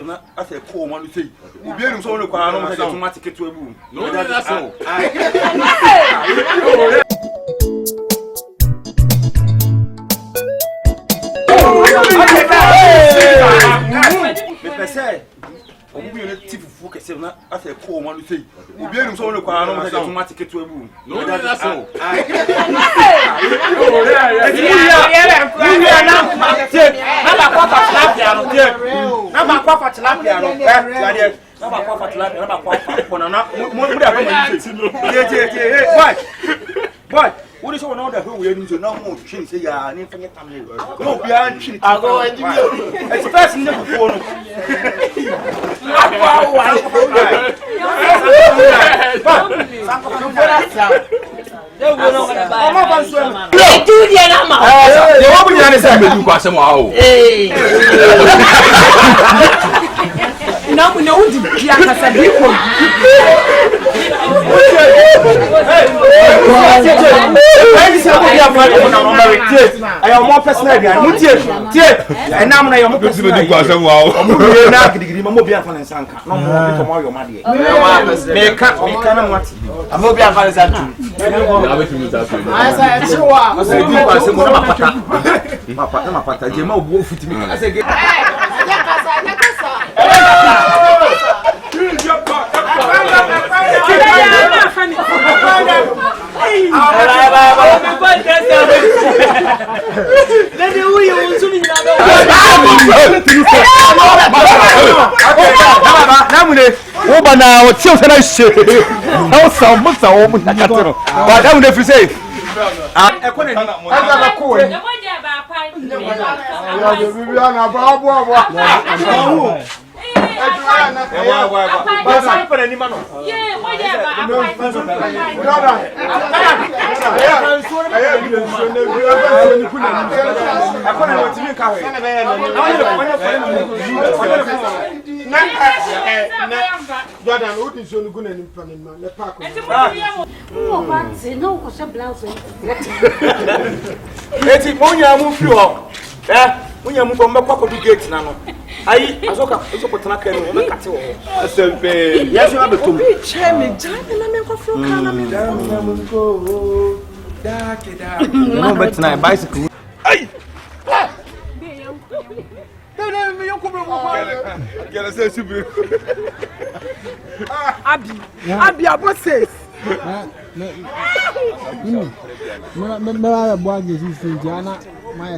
na ase ko ma no sei obi enu so no kwa no mo say automatic to ebu no that's all me pese obi enu tifufu kese na ase ko ma no sei obi enu so no kwa no mo say automatic to ebu no that's all Boy, what is one other who we need to know more to say ya and infinite family? No, beyond shit. I'll go and it's first never phone. Não, não, de piada, sabe? I am more personal. And I'm not personal. When you move from the gate now, I Asoka, also put an academy on the cattle. Yes, you have a two. Chairman, no, but tonight, bicycle. Abi, what says?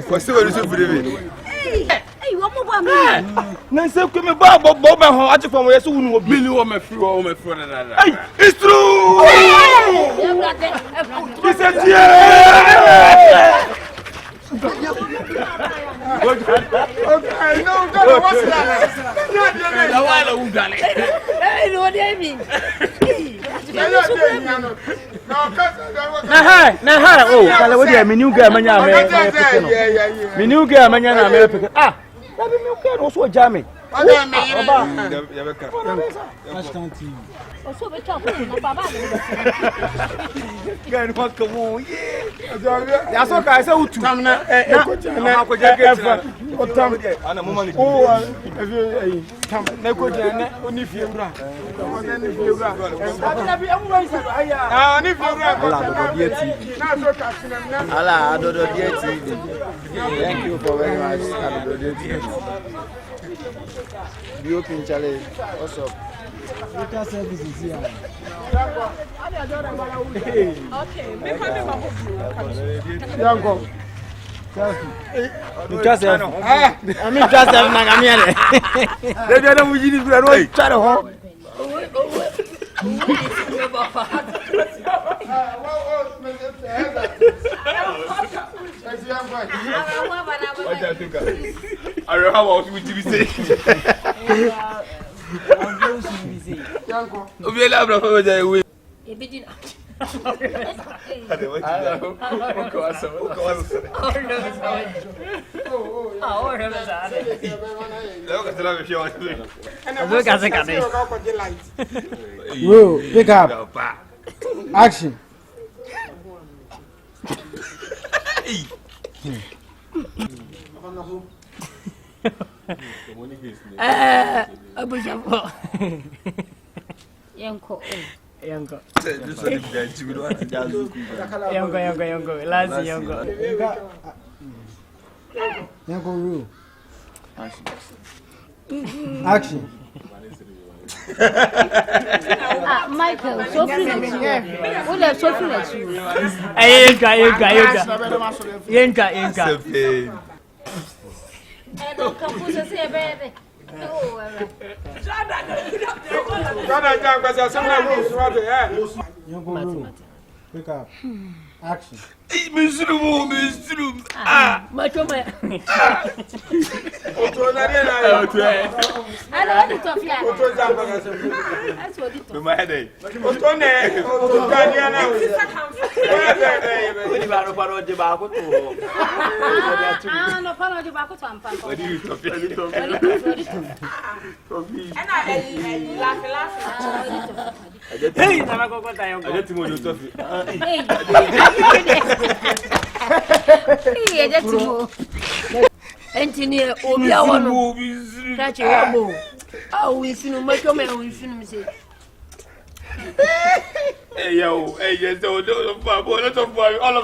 What's the hey, what more? Nancy, come about Bob, I just from where soon will be you on my free or my friend. It's true. He said, yeah. Okay, no, what's that? Hey, what do you mean? Nah, oh, what do you mean? You get my new girl, my American. Ah, let me also jamming. Ashtown TV. Also, the top of Baba. Come on, yeah. Asoka, I said, who to come now? Thank you for very much. Be open, Charlie. What's up? Local services here. Okay, make me Joseph. I mean, Joseph, Nagamia. They don't know we didn't try to hold. I don't know how else we do say. Pick up. Action. Abuja. Yanko. Yanko. Yanko. Last Yanko. Yanko rule. Action. Michael, so free that you. What are so free that you? Yenka. Don't come to say, baby. Yanko rule. Pick up. Action. Misroom. Macho man. I don't want to talk here. That's what it is. My headache. Engineer, Obia, one catch a rubble. Oh, we see no much of me. Hey, yo, yes, all of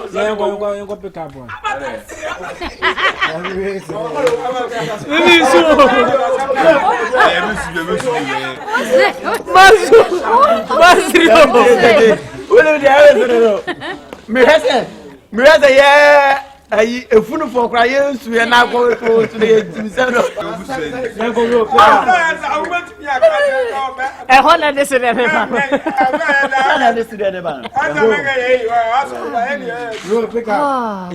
a sudden, Yanko pick up one. Ayi efunu for cry Yesu ye na go to the himself. Hola de se debe ba. Rule pick up.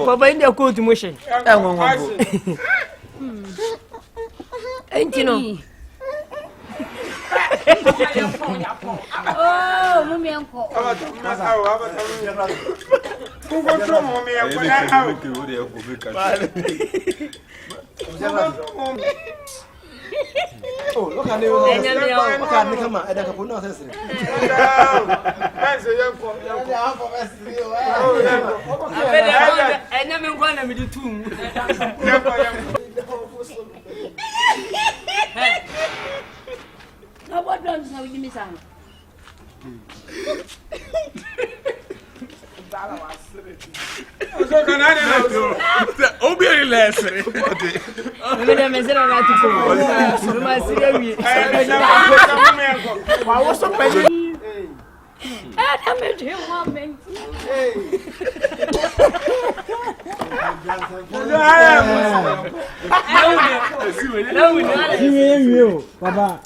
Baba india ko tu mo she. Entino. Oh, mummy uncle. Oh, look at me. Look at me, come on. I don't know what What don't you give me some? Obi less. Baba.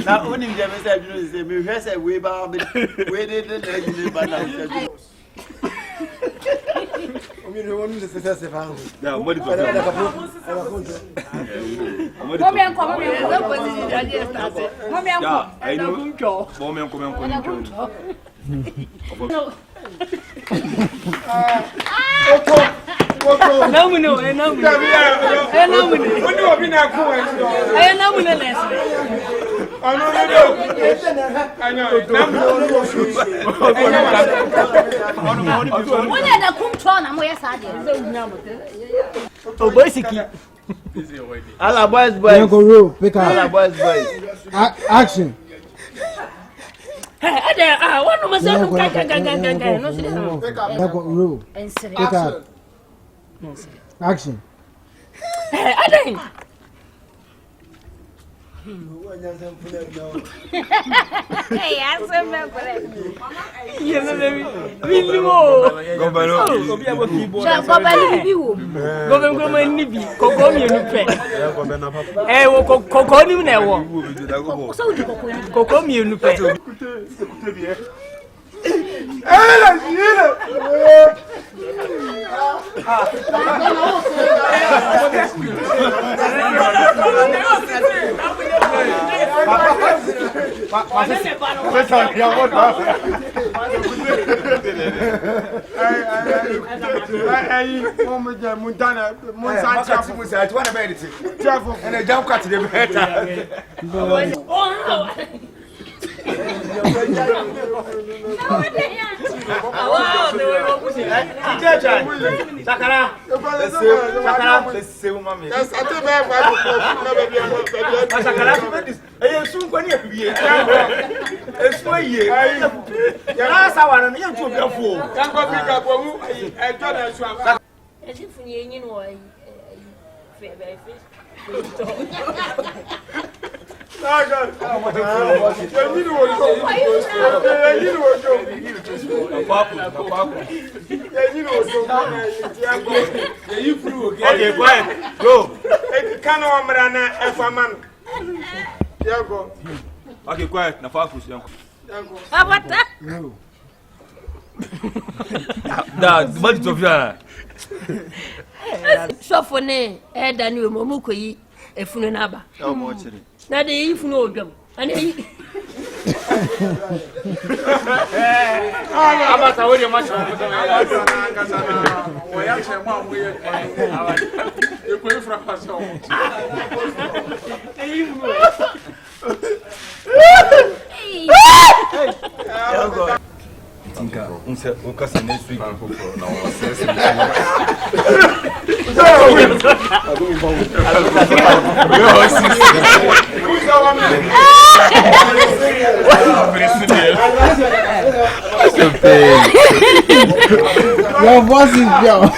Na oni mi jame say you say me hwe say we ba we dey you ba na Omi no wonu se se fa. Na mo di ko. Mommy uncle. Alla boys. Pick up. Alla boys. Action. Hey, what no say Rule. Pick up. Action. Hey, Adai. Hey, answer me. Yes, baby. We know. Go balo. Okay, quiet. Go. Okay, quiet. Na focus. Da, what is Sofia? Sofone, Daniel Momukoyi, a funaba. Oh, watch it. Now they if no them. And he About how you much. O caso nem suíço não Your voice is down.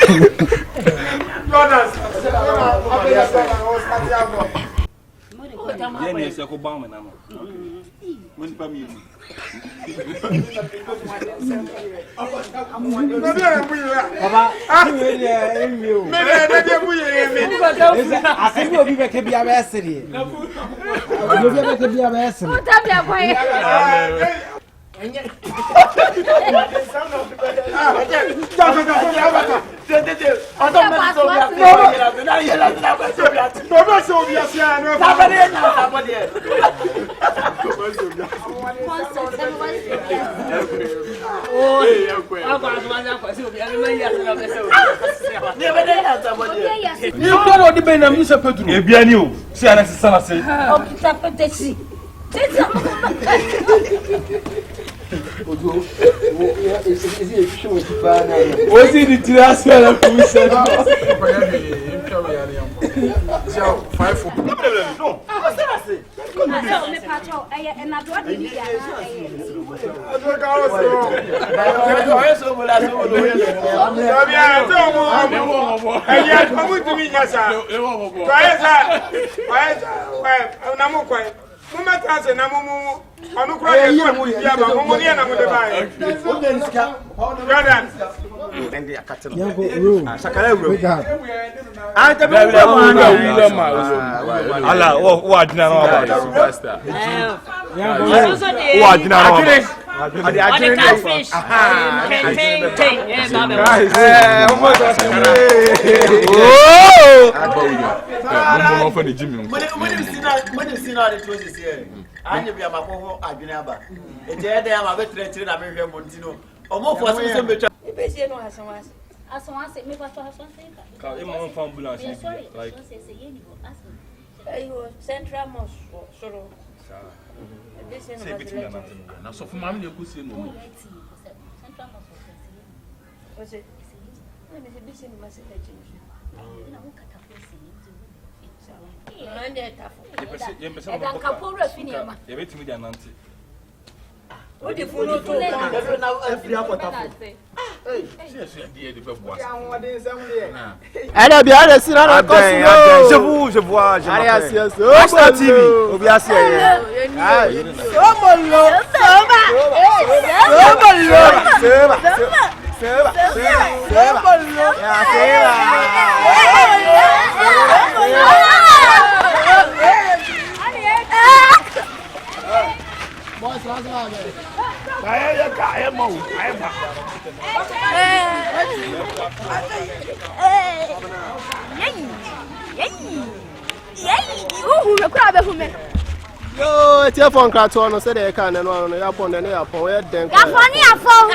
Você de tirar a comissão. Central Mosque. Now, so for mommy, you could see no. Was it? Elle bien le sinon je vois Ashtown TV Obiasi Sobolo Yo, it's your phone crack on, so they can't know upon the airport. Where then? California phone.